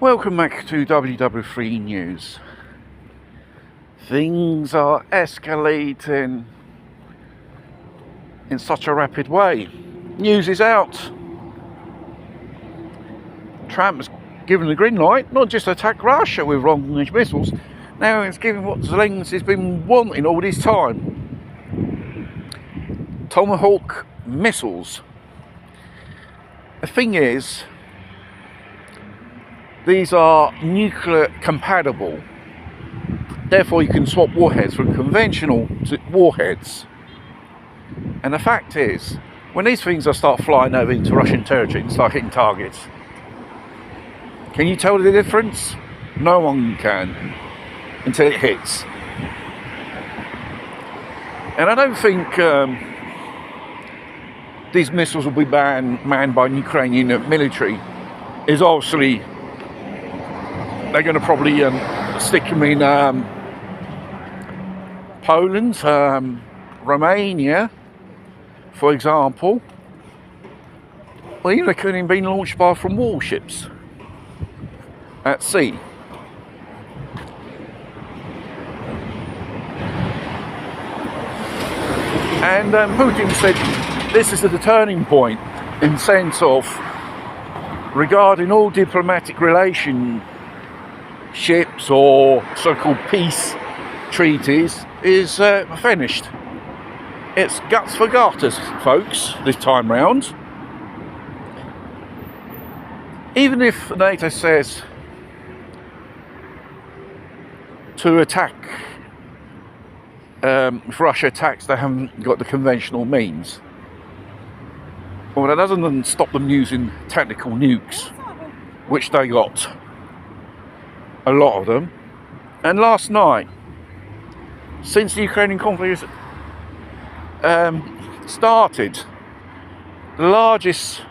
Welcome back to WW3 News. Things are escalating in such a rapid way. News is out. Trump's given the green light, not just to attack Russia with long-range missiles. Now it's giving what Zelensky's been wanting all this time. Tomahawk missiles. The thing is, these are nuclear compatible. Therefore you can swap warheads from conventional warheads. And the fact is, when these things start flying over into Russian territory and start hitting targets, can you tell the difference? No one can until it hits. And I don't think these missiles will be manned by Ukrainian military. Is obviously they're going to probably stick them in Poland, Romania, for example. Well, even they could have been launched from warships at sea. And Putin said this is the turning point in sense of regarding all diplomatic relationships or so-called peace treaties is finished. It's guts for garters, folks, this time round. Even if NATO says to attack, if Russia attacks, they haven't got the conventional means. Well, that doesn't stop them using tactical nukes, which they got. A lot of them. And last night, since the Ukrainian conflict started, the largest,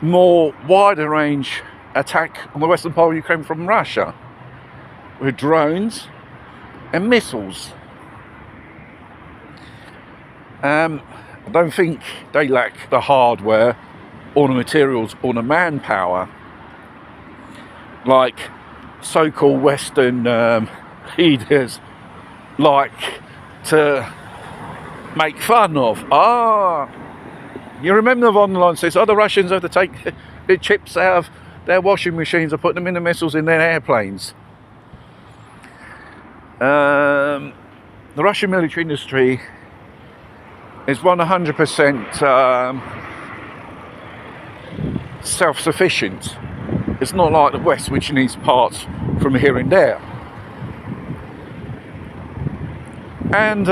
more wider range attack on the western part of Ukraine from Russia with drones and missiles. I don't think they lack the hardware or the materials or the manpower like so-called Western leaders like to make fun of. You remember the online says, the Russians have to take the chips out of their washing machines and put them in the missiles in their airplanes. The Russian military industry is 100% self-sufficient. It's not like the West, which needs parts from here and there. And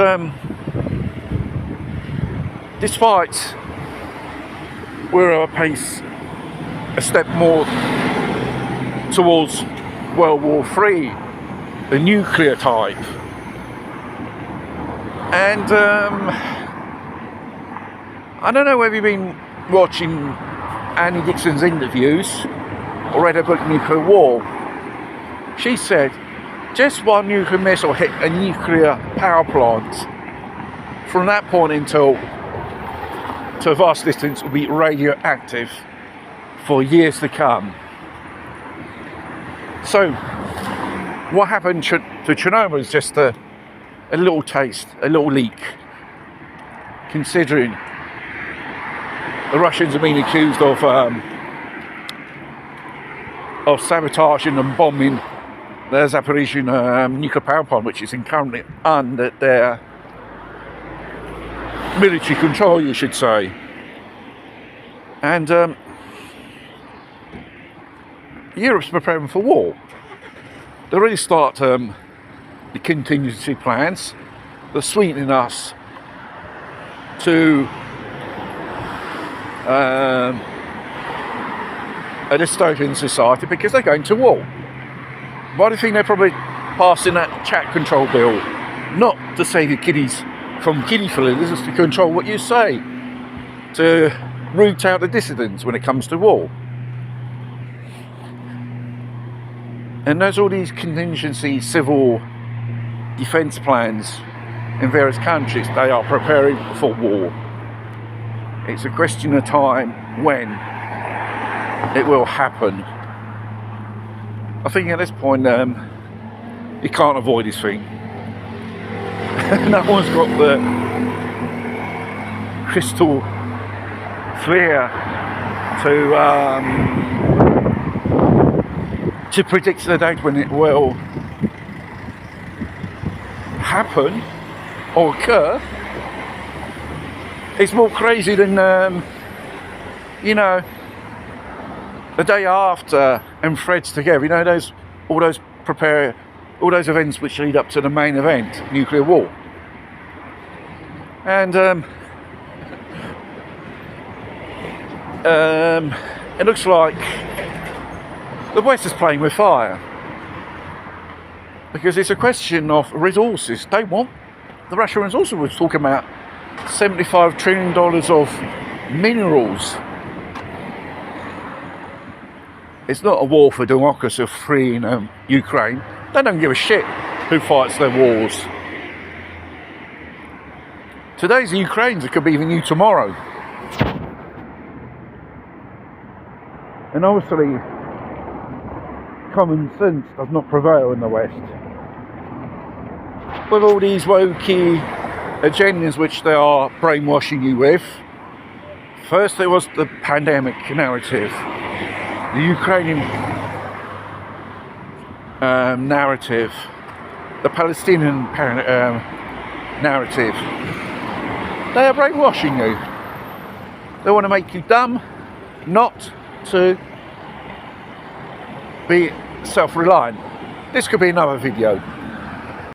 despite we're at a pace a step more towards World War III, the nuclear type, and I don't know whether you've been watching Annie Dixon's interviews or read her book Nuclear War. She said just one nuclear missile hit a nuclear power plant, from that point until to a vast distance will be radioactive for years to come. So what happened to Chernobyl is just a little taste, a little leak, considering the Russians have been accused of sabotaging and bombing the Zaporizhzhia nuclear power plant, which is currently under their military control, you should say. And Europe's preparing for war. They already start the contingency plans. They're sweetening us to a dystopian society because they're going to war. Why do you think they're probably passing that chat control bill? Not to save your kiddies from kiddie fillers, it's to control what you say, to root out the dissidents when it comes to war. And there's all these contingency civil defence plans in various countries. They are preparing for war. It's a question of time when it will happen. I think at this point you can't avoid this thing. No one's got the crystal clear to predict the date when it will happen or occur. It's more crazy than you know, the day after and threads together. You know, all those events which lead up to the main event, nuclear war. And it looks like the West is playing with fire, because it's a question of resources. They want the Russians also was talking about $75 trillion of minerals. It's not a war for democracy or freeing Ukraine. They don't give a shit who fights their wars. Today's the Ukrainians, it could be even you tomorrow. And obviously, common sense does not prevail in the West. With all these wokey agendas which they are brainwashing you with. First there was the pandemic narrative, the Ukrainian narrative, the Palestinian narrative. They are brainwashing you. They want to make you dumb, not to be self-reliant. This could be another video.